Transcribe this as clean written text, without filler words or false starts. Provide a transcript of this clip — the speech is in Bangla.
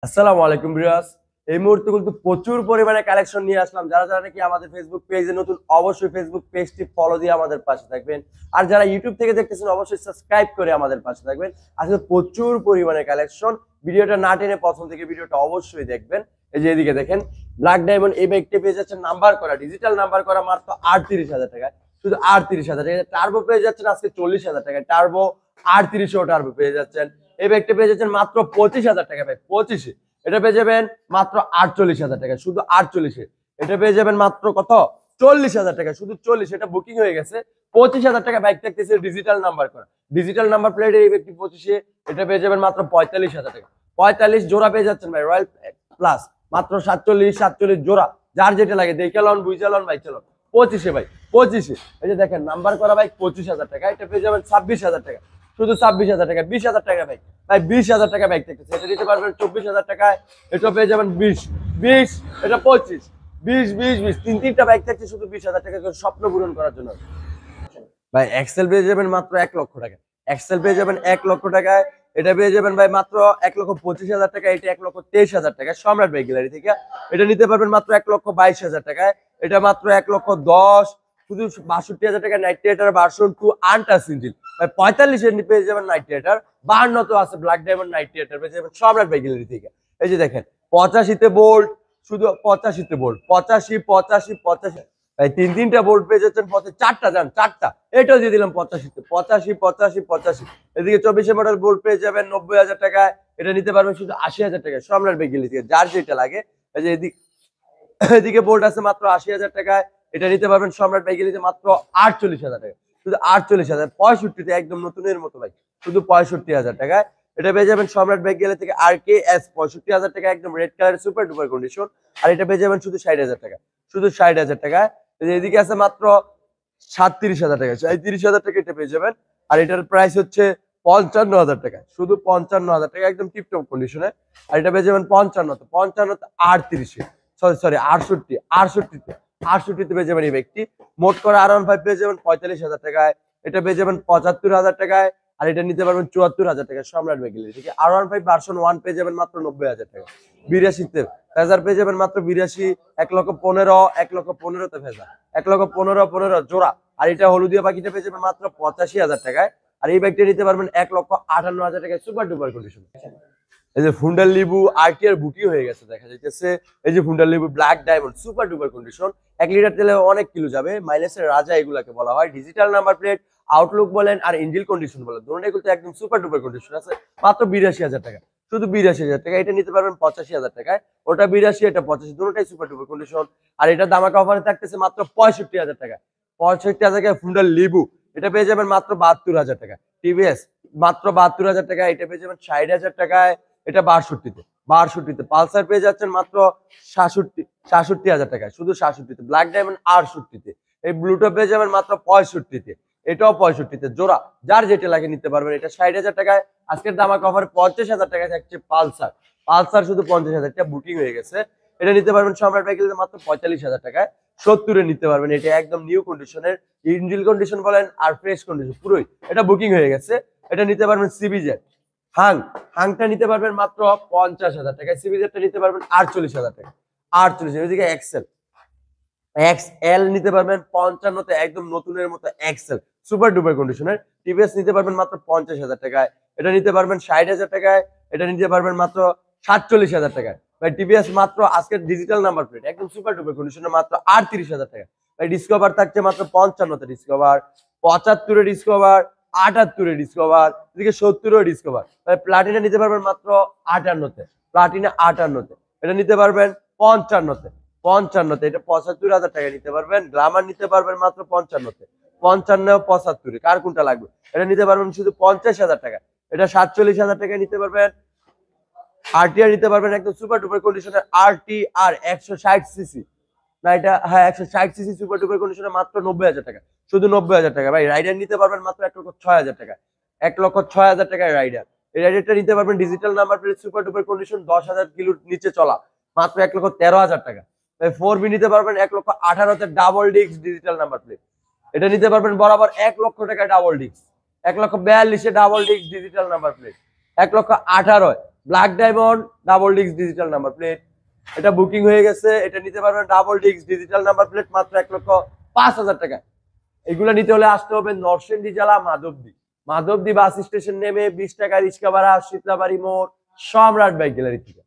আসসালামু আলাইকুম ভিউয়ার্স। এই মুহূর্তে কিন্তু প্রচুর পরিমাণে কালেকশন নিয়ে আসলাম। যারা যারা নাকি আমাদের ফেসবুক পেজে নতুন, অবশ্যই ফেসবুক পেজটি ফলো দিয়ে আমাদের পাশে থাকবেন। আর যারা ইউটিউব থেকে দেখতেছেন অবশ্যই সাবস্ক্রাইব করে আমাদের পাশে থাকবেন। আজকে প্রচুর পরিমাণে কালেকশন, ভিডিওটা না টেনে প্রথম থেকে ভিডিওটা অবশ্যই দেখবেন। এই যে এদিকে দেখেন, ব্ল্যাক ডায়মন্ড এই বাইকটি পেয়ে যাচ্ছেন নাম্বার করা, ডিজিটাল নাম্বার করা মাত্র 38,000 টাকায়, শুধু 38,000 টাকা। টার্বো পেয়ে যাচ্ছেন আজকে 40,000 টাকায়, টার্বো 38ও টার্বো পেয়ে যাচ্ছেন। এই বাইকটি পেয়ে যাচ্ছেন মাত্র 25,000 টাকা, ভাই 25। এটা পেয়ে যাবেন মাত্র 48,000 টাকা, শুধু 48-এ। এটা পেয়ে যাবেন মাত্র কত, 40,000 টাকা, শুধু 40। এটা বুকিং হয়ে গেছে। 25,000 টাকা বাইক থাকতেছে ডিজিটাল নাম্বার করা, ডিজিটাল নাম্বার প্লেট এই ব্যক্তি 25-এ। এটা পেয়ে যাবেন মাত্র 45,000 টাকা। 45 জোড়া পেয়ে যাচ্ছেন ভাই, রয়্যাল প্লাস মাত্র 47 জোড়া। যার যেটা লাগে দেখে লন, বুঝে লন ভাই। চলো 25-এ ভাই, 25-এ। এই যে দেখেন নাম্বার করা বাইক 25,000 টাকা। এটা পেয়ে যাবেন 26,000 টাকা, শুধু 26,000 টাকা। 20,000 টাকা বাইক, ভাই 20,000 টাকা বাইক দেখতেছে। এটা দিতে পারবেন 24,000 টাকায়। এটা পেয়ে যাবেন 20, এটা 25, 20 তিনটা বাইক থাকছে শুধু 20,000 টাকা করে, স্বপ্ন পূরণ করার জন্য। ভাই এক্সেল পেয়ে যাবেন মাত্র 1 লক্ষ টাকা, এক্সেল পেয়ে যাবেন 1 লক্ষ টাকায়। এটা পেয়ে যাবেন ভাই মাত্র 1,25,000 টাকা। এটা 1,23,000 টাকা সম্রাট বাইক গ্যালারি থেকে। এটা নিতে পারবেন মাত্র 1,22,000 টাকায়। এটা মাত্র 1,10,000, শুধু 62,000 টাকা। Knight Rider version 2 untouch engine ভাই 45-এর পেয়ে যাবেন। নাইট রাইডার 52 তো আছে, ব্ল্যাক ডায়মন্ড নাইট রাইডার পেয়ে যাবেন সম্রাট বাইক গ্যালারি থেকে। এই যে দেখেন 85-তে বোল্ট, শুধু 85-তে বোল্ট, 85 ভাই তিনটা বোল্ট পেয়ে যাচ্ছেন। চারটা যান, চারটা এটাও দিয়ে দিলাম 85-তে, 85। এদিকে 24-এ মডেল বোল্ট পেয়ে যাবেন 90,000 টাকায়। এটা নিতে পারবেন শুধু 80,000 টাকায় সম্রাট বাইক গ্যালারি থেকে, যার যেটা লাগে। এই যে এদিকে বোল্ট আছে মাত্র 80,000 টাকায়। এটা নিতে পারবেন সম্রাট বাইক গ্যালারিতে মাত্র 48,000 টাকা, শুধু 48,000। 65-তে একদম নতুনের মতো বাইক, শুধু 65,000 টাকায়। এটা পেয়ে যাবেন সম্রাট বাইক গ্যালারি থেকে RKS 65,000 টাকা, একদম রেড কালারের সুপার ডুপার কন্ডিশন। আর এটা পেয়ে যাবেন শুধু 60,000 টাকা, শুধু 60,000 টাকায়। এদিকে আছে মাত্র 37,000 টাকা, 37,000 টাকা এটা পেয়ে যাবেন। আর এটার প্রাইস হচ্ছে 55,000 টাকা, শুধু 55,000 টাকা, একদম টিপটপ কন্ডিশনে। আর এটা পেয়ে যাবেন 55, 38-এ, সরি 68তে পেয়ে যাবেন এই ব্যক্তি। মোট করে R15 পেয়ে যাবেন 45,000 টাকায়। এটা পেয়ে যাবেন 75,000 টাকায়। আর এটা নিতে পারবেন 74,000 টাকা সম্রাট বাইক গ্যালারি থেকে। R15 ভার্সন 1 পেয়ে যাবেন মাত্র 90,000 টাকা। 82-তে ফেজার পেয়ে যাবেন মাত্র 82, 1,15,000, 1,15,000-তে ফেজার, 1,15,000 জোড়া। আর এটা হলুদিয়া পাখিটা পেয়ে যাবেন মাত্র 85,000 টাকায়। আর এই বাইকটা নিতে পারবেন 1,58,000 টাকায়, সুপার ডুপার কন্ডিশন। এই যে ফুন্ডাল লিবু RTR বুটি হয়ে গেছে দেখা যাইতেছে। এই যে ফুন্ডাল লিবু black diamond super duper condition. 1 litre তেলে অনেক কিলো যাবে, মাইলেজের রাজা এগুলাকে বলা হয়। ডিজিটাল নাম্বার প্লেট, আউটলুক বলেন আর ইঞ্জিন কন্ডিশন বলেন, দুটোই কিন্তু একদম সুপার ডুপার কন্ডিশন আছে। মাত্র 82,000 টাকা, শুধু 82,000 টাকা। এটা নিতে পারবেন 85,000 টাকায়। ওটা 82, এটা 85, দুটোটাই সুপার ডুপার কন্ডিশন। আর এটা দামাকা অফারে থাকতেছে মাত্র 65,000 টাকা। 65,000 টাকায় ফুন্ডাল লিবু। এটা পেয়ে যাবেন মাত্র 72,000 টাকা। টিভিএস মাত্র 72,000 টাকা। এটা পেয়ে যাবেন 60,000 টাকায়। এটা 62-তে পালসার পেয়ে যাচ্ছেন মাত্র 66,000 টাকায়, শুধু 66-তে। Black diamond 68-তে। এই ব্লুটা পেয়ে যাবেন মাত্র 65-তে, এটাও 65-তে জোড়া। যার যেটা লাগে নিতে পারবেন। এটা 60,000 টাকায়। আজকের দামাক অফারে 50,000 টাকায় থাকছে পালসার, পালসার শুধু 50,000 টাকা, বুকিং হয়ে গেছে। এটা নিতে পারবেন সম্রাট বাইকের মাত্র 45,000 টাকায়। 70-এ নিতে পারবেন। এটা একদম নিউ কন্ডিশনের, ইঞ্জিন কন্ডিশন বলেন আর ফ্রেশ কন্ডিশন পুরোই। এটা বুকিং হয়ে গেছে। এটা নিতে পারবেন সিবিজেড হাংটা নিতে পারবেন মাত্র 50,000 টাকায়। সিবিজেডটা নিতে পারবেন 48,000 টাকা, 48। এদিকে এক্সএল নিতে পারবেন 55-তে, একদম নতুনের মতো এক্সেল সুপার ডুপার কন্ডিশনের। টিভিএস নিতে পারবেন মাত্র 50,000 টাকায়। এটা নিতে পারবেন 60,000 টাকায়। এটা নিতে পারবেন মাত্র 47,000 টাকায়। ভাই টিভিএস মাত্র আজকের ডিজিটাল নাম্বার প্লেট, একদম সুপার ডুপার কন্ডিশনে মাত্র 38,000 টাকা। ভাই ডিসকভার থাকছে মাত্র 55-তে ডিসকভার, 75-এ ডিসকভার, 78-এ ডিসকভার, এদিকে 70-এ ডিসকভার। ভাই প্লাটিনা নিতে পারবেন মাত্র 58-তে, প্লাটিনা 58-তে। এটা নিতে পারবেন 55-তে, এটা 75,000 টাকা নিতে পারবেন। গ্লামার নিতে পারবেন মাত্র 55-তে, 55, 75। কার কোনটা লাগবে? এটা নিতে পারবেন শুধু 50,000 টাকা। এটা 47,000 টাকায় নিতে পারবেন। RTR নিতে পারবেন একদম সুপার ডুপার কন্ডিশনের, RTR 160 সিসি, না এটা হ্যাঁ 160 সিসি সুপার ডুপার কন্ডিশনে মাত্র 90,000 টাকা, শুধু 90,000 টাকা। ভাই রাইডার নিতে পারবেন মাত্র 1,06,000 টাকা, 1,06,000 টাকায় রাইডার। এই রাইডারটা নিতে পারবেন digital number plate, super duper condition, 10,000 কিলোর নিচে চলা, মাত্র 1,13,000 টাকা। 4B নিতে পারবেন 1,18,000 double disc digital number plate. এটা নিতে পারবেন বরাবর 1 লক্ষ টাকা double disc, 1,42,000 double disc digital number plate, 1,18,000 black diamond double disc digital number plate, এটা বুকিং হয়ে গেছে। এটা নিতে পারবেন double disc digital number plate মাত্র 1,05,000 টাকা। এগুলো নিতে হলে আসতে হবে নরসিংদী জেলা মাধবদী। মাধবদী বাস স্টেশন নেমে 20 টাকা রিক্সা ভাড়া, শীতলাবাড়ি মোড়, সম্রাট বাইক গ্যালারি থেকে।